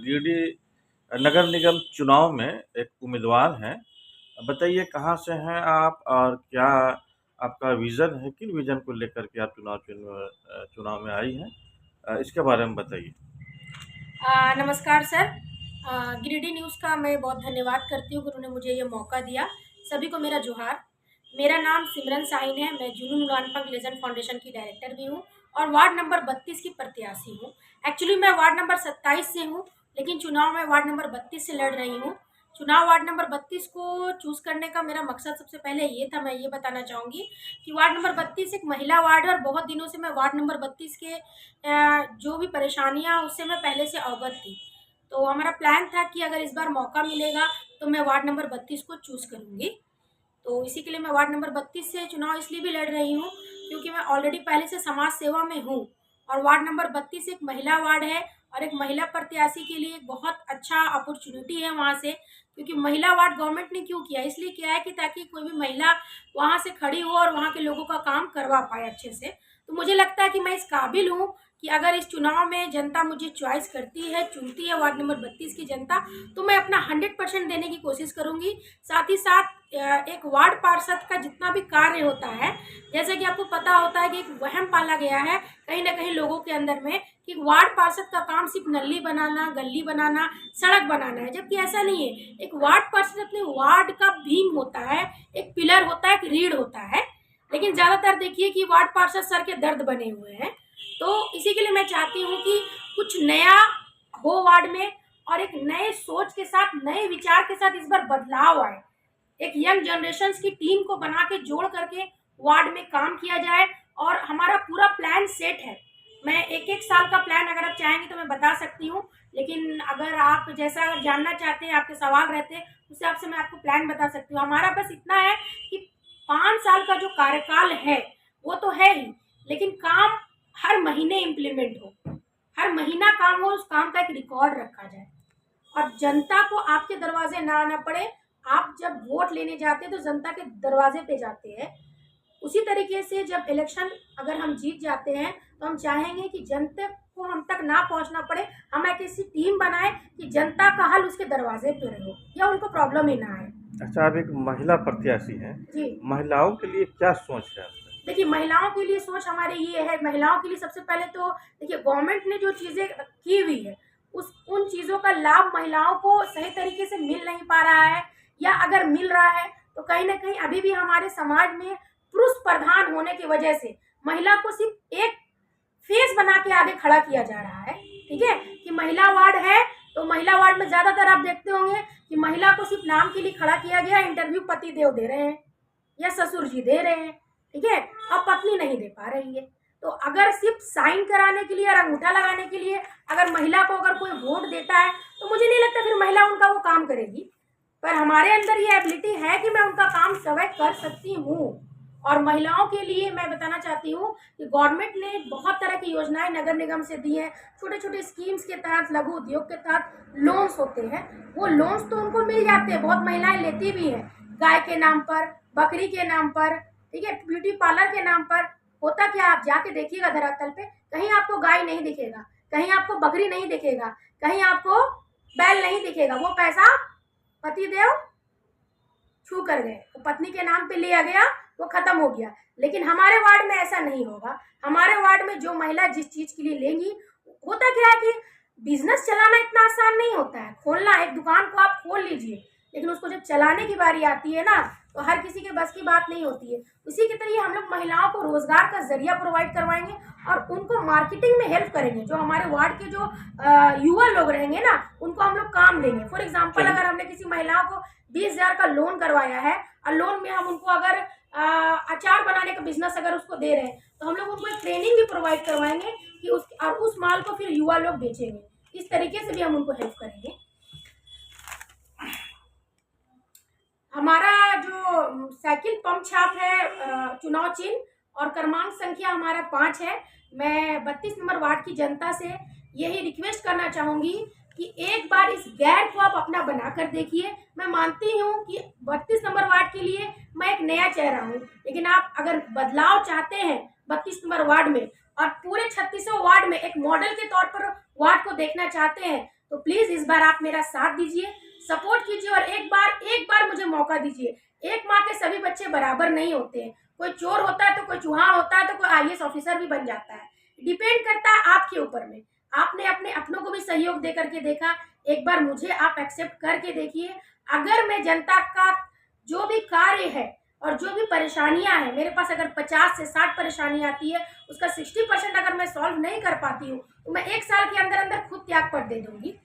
गिरिडीह नगर निगम चुनाव में एक उम्मीदवार हैं। बताइए कहाँ से हैं आप और क्या आपका विज़न है? किन विज़न को लेकर के आप चुनाव में आई हैं? इसके बारे में बताइए। नमस्कार सर। गिरिडीह न्यूज़ का मैं बहुत धन्यवाद करती हूँ कि उन्होंने मुझे ये मौका दिया। सभी को मेरा जोहार। मेरा नाम सिमरन साहिन है। मैं जुनून उड़ानपंख लेजेंड फाउंडेशन की डायरेक्टर भी हूँ और वार्ड नंबर 32 की प्रत्याशी हूँ। एक्चुअली मैं वार्ड नंबर 27 से हूँ, लेकिन चुनाव में वार्ड नंबर 32 से लड़ रही हूँ। चुनाव वार्ड नंबर 32 को चूज़ करने का मेरा मकसद सबसे पहले ये था, मैं ये बताना चाहूँगी कि वार्ड नंबर 32 एक महिला वार्ड है और बहुत दिनों से मैं वार्ड नंबर 32 के जो भी परेशानियाँ उससे मैं पहले से अवगत थी। तो हमारा प्लान था कि अगर इस बार मौका मिलेगा तो मैं वार्ड नंबर 32 को चूज़ करूँगी। तो इसी के लिए मैं वार्ड नंबर 32 से चुनाव इसलिए भी लड़ रही हूँ क्योंकि मैं ऑलरेडी पहले से समाज सेवा में हूँ और वार्ड नंबर 32 एक महिला वार्ड है और एक महिला प्रत्याशी के लिए एक बहुत अच्छा अपॉर्चुनिटी है वहाँ से, क्योंकि महिला वार्ड गवर्नमेंट ने क्यों किया, इसलिए किया है कि ताकि कोई भी महिला वहाँ से खड़ी हो और वहाँ के लोगों का काम करवा पाए अच्छे से। तो मुझे लगता है कि मैं इस काबिल हूँ कि अगर इस चुनाव में जनता मुझे चॉइस करती है, चुनती है वार्ड नंबर 32 की जनता, तो मैं अपना 100% देने की कोशिश करूँगी। साथ ही साथ एक वार्ड पार्षद का जितना भी कार्य होता है, जैसे कि आपको पता होता है कि एक वहम पाला गया है कहीं ना कहीं लोगों के अंदर में कि वार्ड पार्षद का काम सिर्फ नली बनाना, गली बनाना, सड़क बनाना है, जबकि ऐसा नहीं है। एक वार्ड पार्षद अपने वार्ड का भीम होता है, एक पिलर होता है, एक रीढ़ होता है। लेकिन ज़्यादातर देखिए कि वार्ड पार्षद सर के दर्द बने हुए हैं। तो इसी के लिए मैं चाहती हूँ कि कुछ नया हो वार्ड में और एक नए सोच के साथ, नए विचार के साथ इस बार बदलाव आए। एक यंग जनरेशन की टीम को बना के जोड़ करके वार्ड में काम किया जाए और हमारा पूरा प्लान सेट है। मैं एक एक साल का प्लान अगर आप चाहेंगे तो मैं बता सकती हूँ, लेकिन अगर आप जैसा अगर जानना चाहते हैं, आपके सवाल रहते हैं, उस हिसाब से मैं आपको प्लान बता सकती हूँ। हमारा बस इतना है कि 5 साल का जो कार्यकाल है वो तो है ही, लेकिन काम हर महीने इम्प्लीमेंट हो, हर महीना काम हो, उस काम का एक रिकॉर्ड रखा जाए और जनता को आपके दरवाजे ना आना पड़े। आप जब वोट लेने जाते हैं तो जनता के दरवाजे पे जाते हैं। उसी तरीके से जब इलेक्शन अगर हम जीत जाते हैं तो हम चाहेंगे कि जनता को हम तक ना पहुंचना पड़े, हम एक ऐसी टीम बनाए कि जनता का हल उसके दरवाजे पे रहे या उनको प्रॉब्लम ही ना आए। अच्छा, आप एक महिला प्रत्याशी हैं। जी महिलाओं के लिए क्या सोच है आपकी? देखिए, महिलाओं के लिए सोच हमारे ये है, महिलाओं के लिए सबसे पहले तो देखिए गवर्नमेंट ने जो चीज़ें की हुई है उस उन चीज़ों का लाभ महिलाओं को सही तरीके से मिल नहीं पा रहा है, या अगर मिल रहा है तो कहीं ना कहीं अभी भी हमारे समाज में पुरुष प्रधान होने की वजह से महिला को सिर्फ एक फेस बना के आगे खड़ा किया जा रहा है। ठीक है कि महिला वार्ड है तो महिला वार्ड में ज्यादातर आप देखते होंगे कि महिला को सिर्फ नाम के लिए खड़ा किया गया, इंटरव्यू पति देव दे रहे हैं या ससुर जी दे रहे हैं। ठीक है, अब पत्नी नहीं दे पा रही है। तो अगर सिर्फ साइन कराने के लिए और अंगूठा लगाने के लिए अगर महिला को अगर कोई वोट देता है तो मुझे नहीं लगता फिर महिला उनका वो काम करेगी। पर हमारे अंदर ये एबिलिटी है कि मैं उनका काम स्वयं कर सकती हूँ। और महिलाओं के लिए मैं बताना चाहती हूँ कि गवर्नमेंट ने बहुत तरह की योजनाएं नगर निगम से दी हैं। छोटे छोटे स्कीम्स के तहत, लघु उद्योग के तहत लोन्स होते हैं, वो लोन्स तो उनको मिल जाते हैं, बहुत महिलाएं लेती भी हैं, गाय के नाम पर, बकरी के नाम पर, ठीक है, ब्यूटी पार्लर के नाम पर। होता क्या, आप जाके देखिएगा धरातल पे, कहीं आपको गाय नहीं दिखेगा, कहीं आपको बकरी नहीं दिखेगा, कहीं आपको बैल नहीं दिखेगा। वो पैसा पति देव छू कर गए, तो पत्नी के नाम पे लिया गया, वो खत्म हो गया। लेकिन हमारे वार्ड में ऐसा नहीं होगा। हमारे वार्ड में जो महिला जिस चीज के लिए लेंगी, होता क्या है कि बिजनेस चलाना इतना आसान नहीं होता है। खोलना एक दुकान को आप खोल लीजिए, लेकिन उसको जब चलाने की बारी आती है ना, तो हर किसी के बस की बात नहीं होती है। उसी की तरह हम लोग महिलाओं को रोजगार का जरिया प्रोवाइड करवाएंगे और उनको मार्केटिंग में हेल्प करेंगे। जो हमारे वार्ड के जो युवा लोग रहेंगे ना, उनको हम लोग काम देंगे। फॉर एग्जाम्पल, अगर हमने किसी महिला को 20,000 का लोन करवाया है और लोन में हम उनको अगर अचार बनाने का बिजनेस अगर उसको दे रहे हैं, तो हम लोग उनको एक ट्रेनिंग भी प्रोवाइड करवाएंगे कि उस माल को फिर युवा लोग बेचेंगे। इस तरीके से भी हम उनको हेल्प करेंगे। हमारा जो साइकिल पंप छाप है, चुनाव चिन्ह और क्रमांक संख्या हमारा 5 है। मैं 32 नंबर वार्ड की जनता से यही रिक्वेस्ट करना चाहूंगी कि एक बार इस गैर को आप अपना बनाकर देखिए। मैं मानती हूँ कि 32 नंबर वार्ड के लिए मैं एक नया चेहरा हूँ, लेकिन आप अगर बदलाव चाहते हैं 32 नंबर वार्ड में और पूरे 36 वार्ड में एक मॉडल के तौर पर वार्ड को देखना चाहते हैं, तो प्लीज़ इस बार आप मेरा साथ दीजिए, सपोर्ट कीजिए और एक बार मुझे मौका दीजिए। एक माँ के सभी बच्चे बराबर नहीं होते हैं, कोई चोर होता है तो कोई चूहा होता है तो कोई आईएएस ऑफिसर भी बन जाता है। डिपेंड करता है आपके ऊपर में। आपने अपने अपनों को भी सहयोग दे करके देखा, एक बार मुझे आप एक्सेप्ट करके देखिए। अगर मैं जनता का जो भी कार्य है और जो भी परेशानियां हैं, मेरे पास अगर 50 से 60 परेशानी आती है, उसका 60% अगर मैं सॉल्व नहीं कर पाती हूँ तो मैं 1 साल के अंदर अंदर खुद त्यागपत्र दे दूंगी।